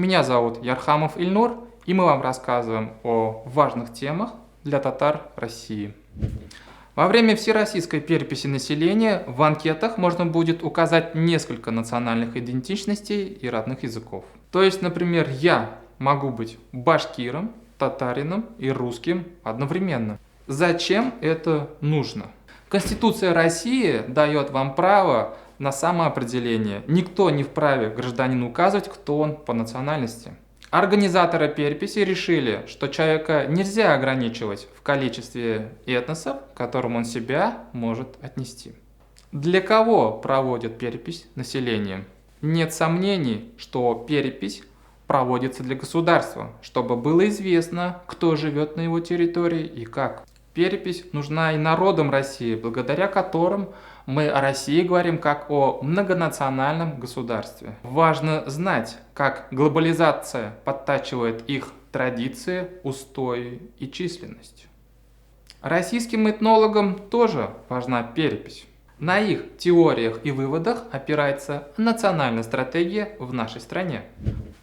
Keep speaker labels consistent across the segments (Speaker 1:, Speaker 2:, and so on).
Speaker 1: Меня зовут Ярхамов Ильнур, и мы вам рассказываем о важных темах для татар России. Во время всероссийской переписи населения в анкетах можно будет указать несколько национальных идентичностей и родных языков. То есть, например, я могу быть башкиром, татарином и русским одновременно. Зачем это нужно? Конституция России дает вам право на самоопределение. Никто не вправе гражданину указывать, кто он по национальности. Организаторы переписи решили, что человека нельзя ограничивать в количестве этносов, к которым он себя может отнести. Для кого проводят перепись населения? Нет сомнений, что перепись проводится для государства, чтобы было известно, кто живет на его территории и как. Перепись нужна и народам России, благодаря которым мы о России говорим как о многонациональном государстве. Важно знать, как глобализация подтачивает их традиции, устои и численность. Российским этнологам тоже важна перепись. На их теориях и выводах опирается национальная стратегия в нашей стране.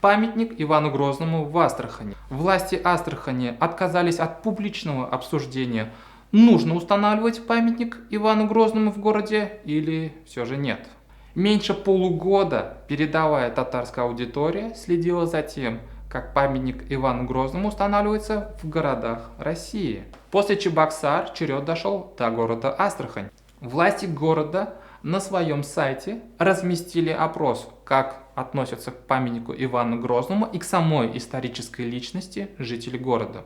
Speaker 1: Памятник Ивану Грозному в Астрахани. Власти Астрахани отказались от публичного обсуждения, нужно устанавливать памятник Ивану Грозному в городе или все же нет. Меньше полугода передовая татарская аудитория следила за тем, как памятник Ивану Грозному устанавливается в городах России. После Чебоксар черед дошел до города Астрахань. Власти города на своем сайте разместили опрос, как относятся к памятнику Ивану Грозному и к самой исторической личности жителей города.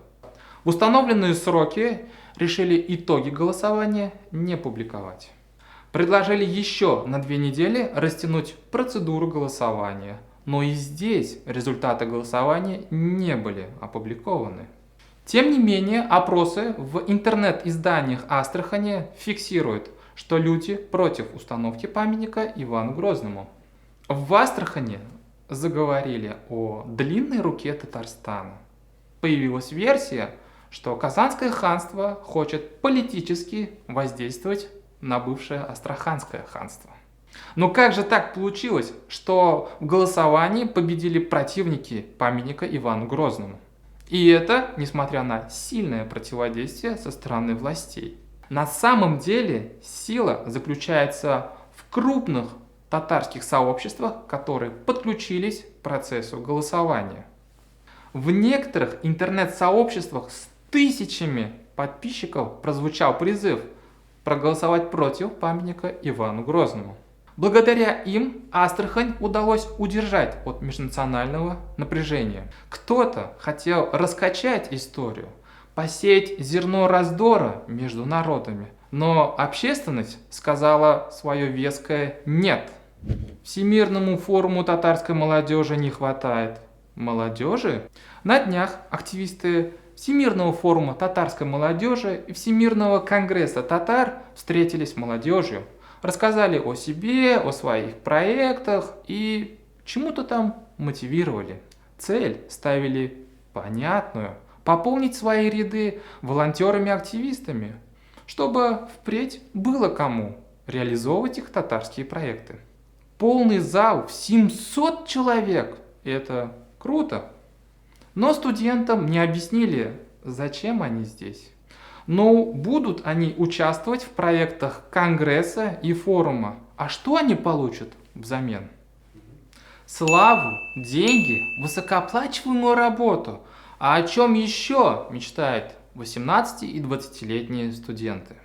Speaker 1: В установленные сроки решили итоги голосования не публиковать. Предложили еще на 2 недели растянуть процедуру голосования, но и здесь результаты голосования не были опубликованы. Тем не менее, опросы в интернет-изданиях Астрахани фиксируют, что люди против установки памятника Ивану Грозному. В Астрахани заговорили о длинной руке Татарстана. Появилась версия, что Казанское ханство хочет политически воздействовать на бывшее Астраханское ханство. Но как же так получилось, что в голосовании победили противники памятника Ивану Грозному? И это несмотря на сильное противодействие со стороны властей. На самом деле сила заключается в крупных татарских сообществах, которые подключились к процессу голосования. В некоторых интернет-сообществах с тысячами подписчиков прозвучал призыв проголосовать против памятника Ивану Грозному. Благодаря им Астрахань удалось удержать от межнационального напряжения. Кто-то хотел раскачать историю, посеять зерно раздора между народами, но общественность сказала свое веское «нет». Всемирному форуму татарской молодежи не хватает молодежи. На днях активисты Всемирного форума татарской молодежи и Всемирного конгресса татар встретились с молодежью, рассказали о себе, о своих проектах и чему-то там мотивировали. Цель ставили понятную – пополнить свои ряды волонтерами-активистами, чтобы впредь было кому реализовывать их татарские проекты. Полный зал в 700 человек – это круто. Но студентам не объяснили, зачем они здесь. Но будут они участвовать в проектах Конгресса и форума. А что они получат взамен? Славу, деньги, высокооплачиваемую работу. А о чем еще мечтают 18 и 20-летние студенты?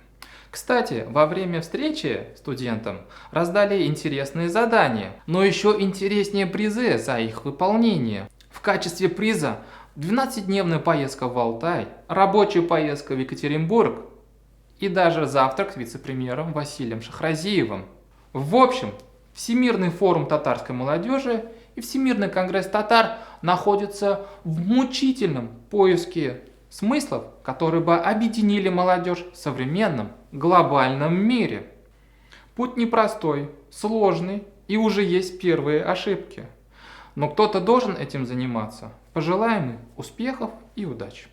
Speaker 1: Кстати, во время встречи студентам раздали интересные задания, но еще интереснее призы за их выполнение. В качестве приза 12-дневная поездка в Алтай, рабочая поездка в Екатеринбург и даже завтрак с вице-премьером Василием Шахразиевым. В общем, Всемирный форум татарской молодежи и Всемирный конгресс татар находятся в мучительном поиске смыслов, которые бы объединили молодежь в современном глобальном мире. Путь непростой, сложный и уже есть первые ошибки. Но кто-то должен этим заниматься. Пожелаем им успехов и удачи!